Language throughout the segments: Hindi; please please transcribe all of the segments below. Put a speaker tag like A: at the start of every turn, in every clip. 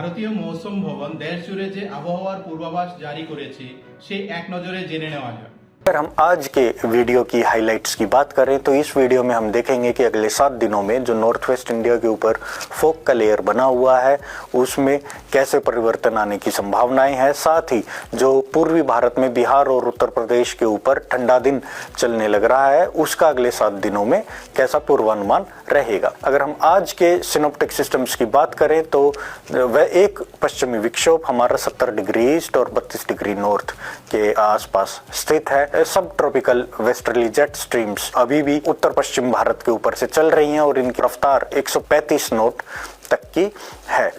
A: ভারতীয় মৌসুম ভবন দেশ জুড়ে যে আবহাওয়ার পূর্বাভাস জারি করেছে সেই এক নজরে জেনে নেওয়া যাক।
B: अगर हम आज के वीडियो की हाइलाइट्स की बात करें तो इस वीडियो में हम देखेंगे कि अगले 7 दिनों में जो नॉर्थ वेस्ट इंडिया के ऊपर फोक का लेयर बना हुआ है उसमें कैसे परिवर्तन आने की संभावनाएं हैं। साथ ही जो पूर्वी भारत में बिहार और उत्तर प्रदेश के ऊपर ठंडा दिन चलने लग रहा है उसका अगले 7 दिनों में कैसा पूर्वानुमान रहेगा। अगर हम आज के सिनोप्टिक सिस्टम्स की बात करें तो वह एक पश्चिमी विक्षोभ हमारा 70 डिग्री ईस्ट और 32 डिग्री नॉर्थ के आसपास स्थित है। सब ट्रॉपिकल वेस्टर्ली जेट स्ट्रीम्स अभी भी उत्तर पश्चिम भारत के ऊपर से चल रही हैं और इनकी रफ्तार 135 नॉट तक की है।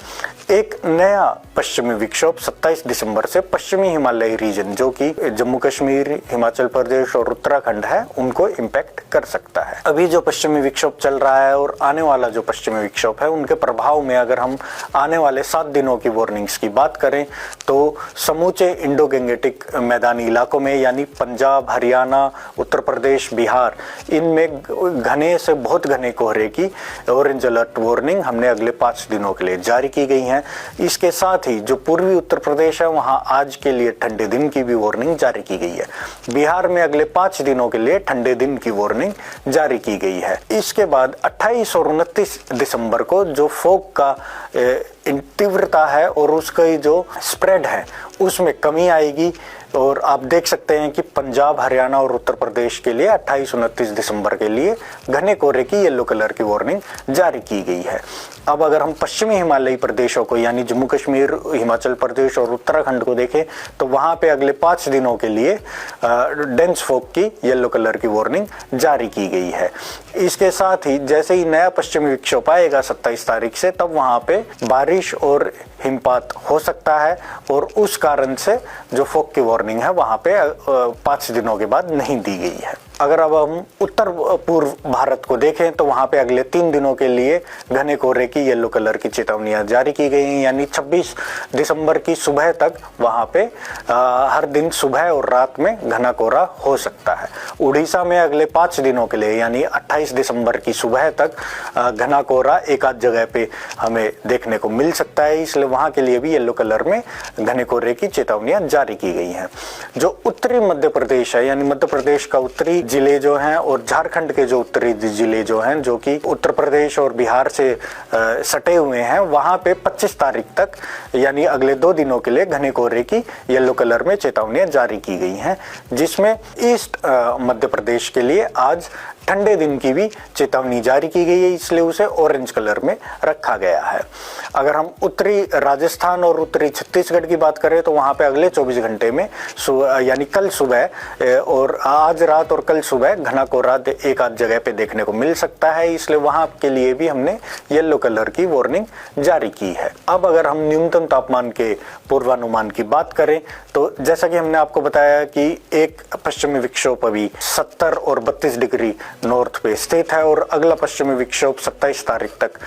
B: एक नया पश्चिमी विक्षोभ 27 दिसंबर से पश्चिमी हिमालयी रीजन जो कि जम्मू कश्मीर, हिमाचल प्रदेश और उत्तराखंड है उनको इम्पैक्ट कर सकता है। अभी जो पश्चिमी विक्षोभ चल रहा है और आने वाला जो पश्चिमी विक्षोभ है उनके प्रभाव में अगर हम आने वाले 7 दिनों की वार्निंग्स की बात करें तो समूचे इंडो गंगेटिक मैदानी इलाकों में यानी पंजाब, हरियाणा, उत्तर प्रदेश, बिहार इनमें घने से बहुत घने कोहरे की ऑरेंज अलर्ट वार्निंग हमने अगले 5 दिनों के लिए जारी की गई है। इसके साथ ही जो पूर्वी उत्तर प्रदेश है वहां आज के लिए ठंडे दिन की भी वार्निंग जारी की गई है। बिहार में अगले 5 दिनों के लिए ठंडे दिन की वार्निंग जारी की गई है। इसके बाद 28 और 29 दिसंबर को जो फोक का तीव्रता है और उसका जो स्प्रेड है उसमें कमी आएगी और आप देख सकते हैं कि पंजाब, हरियाणा और उत्तर प्रदेश के लिए 28-29 दिसंबर के लिए घने कोहरे की येलो कलर की वार्निंग जारी की गई है। अब अगर हम पश्चिमी हिमालयी प्रदेशों को यानी जम्मू कश्मीर, हिमाचल प्रदेश और उत्तराखंड को देखें तो वहां पे अगले 5 दिनों के लिए डेंस फोक की येलो कलर की वार्निंग जारी की गई है। इसके साथ ही जैसे ही नया पश्चिमी विक्षोभ आएगा 27 तारीख से तब वहां पे बारिश और हिमपात हो सकता है और उस कारण से जो फोक की वार्निंग है वहां पे 5 दिनों के बाद नहीं दी गई है। अगर अब हम उत्तर पूर्व भारत को देखें तो वहां पे अगले 3 दिनों के लिए घने कोहरे की येलो कलर की चेतावनियां जारी की गई हैं यानी 26 दिसंबर की सुबह तक वहां पे हर दिन सुबह और रात में घना कोहरा हो सकता है। उड़ीसा में अगले 5 दिनों के लिए यानी 28 दिसंबर की सुबह तक घना कोहरा एक आध जगह पे हमें देखने को मिल सकता है, इसलिए वहां के लिए भी येलो कलर में घने कोहरे की चेतावनियां जारी की गई हैं। जो उत्तरी मध्य प्रदेश है यानी मध्य प्रदेश का उत्तरी जिले जो हैं और झारखंड के जो उत्तरी जिले जो हैं जो कि उत्तर प्रदेश और बिहार से सटे हुए हैं वहां पे 25 तारीख तक यानी अगले 2 दिनों के लिए घने कोहरे की येलो कलर में चेतावनियां जारी की गई हैं, जिसमें ईस्ट मध्य प्रदेश के लिए आज ठंडे दिन की भी चेतावनी जारी की गई है, इसलिए उसे ऑरेंज कलर में रखा गया है। अगर हम उत्तरी राजस्थान और उत्तरी छत्तीसगढ़ की बात करें तो वहां पे अगले 24 घंटे में यानी कल सुबह और आज रात और कल सुबह घना कोहरा एक आध जगह पे देखने को मिल सकता है, इसलिए वहां के लिए भी हमने येलो कलर की वार्निंग जारी की है। अब अगर हम न्यूनतम तापमान के पूर्वानुमान की बात करें तो जैसा कि हमने आपको बताया कि एक पश्चिमी विक्षोभ अभी 70 और 32 डिग्री नॉर्थ पे स्थित है और अगला पश्चिमी विक्षोभ 27 तारीख तक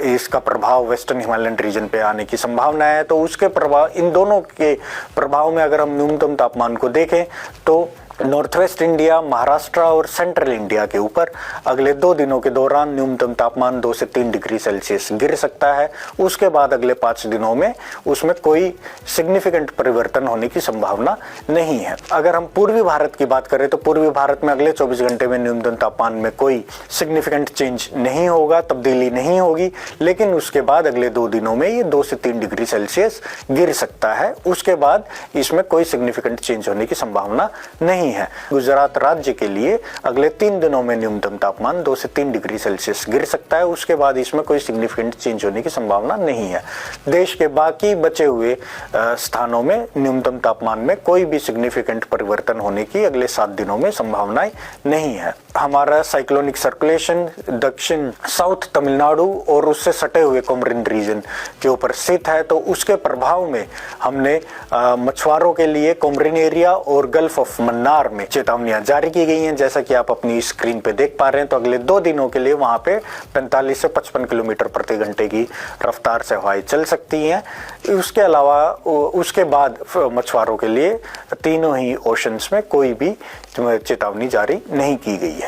B: इसका प्रभाव वेस्टर्न हिमालयन रीजन पे आने की संभावना है। तो उसके प्रभाव, इन दोनों के प्रभाव में अगर हम न्यूनतम तापमान को देखें तो नॉर्थ वेस्ट इंडिया, महाराष्ट्र और सेंट्रल इंडिया के ऊपर अगले 2 दिनों के दौरान न्यूनतम तापमान 2 से 3 डिग्री सेल्सियस गिर सकता है। उसके बाद अगले 5 दिनों में उसमें कोई सिग्निफिकेंट परिवर्तन होने की संभावना नहीं है। अगर हम पूर्वी भारत की बात करें तो पूर्वी भारत में अगले 24 घंटे में न्यूनतम तापमान में कोई सिग्निफिकेंट चेंज नहीं होगा, तब्दीली नहीं होगी, लेकिन उसके बाद अगले 2 दिनों में ये 2 से 3 डिग्री सेल्सियस गिर सकता है। उसके बाद इसमें कोई सिग्निफिकेंट चेंज होने की संभावना नहीं है। गुजरात राज्य के लिए अगले 3 दिनों में न्यूनतम तापमान 2 से 3 डिग्री सेल्सियस गिर सकता है, उसके बाद इसमें कोई सिग्निफिकेंट चेंज होने की संभावना नहीं है। देश के बाकी बचे हुए स्थानों में न्यूनतम तापमान में कोई भी सिग्निफिकेंट परिवर्तन होने की अगले 7 दिनों में संभावनाएं नहीं है। हमारा साइक्लोनिक सर्कुलेशन दक्षिण साउथ तमिलनाडु और उससे सटे हुए कोमरिन रीजन के ऊपर स्थित है, तो उसके प्रभाव में हमने मछुआरों के लिए कोमरिन एरिया और गल्फ ऑफ मन्नार में चेतावनियां जारी की गई हैं। जैसा कि आप अपनी स्क्रीन पे देख पा रहे हैं तो अगले 2 दिनों के लिए वहां पे 45 से 55 किलोमीटर प्रति घंटे की रफ्तार से हवाएं चल सकती हैं। उसके अलावा उसके बाद मछुआरों के लिए तीनों ही ओशंस में कोई भी चेतावनी जारी नहीं की गई है।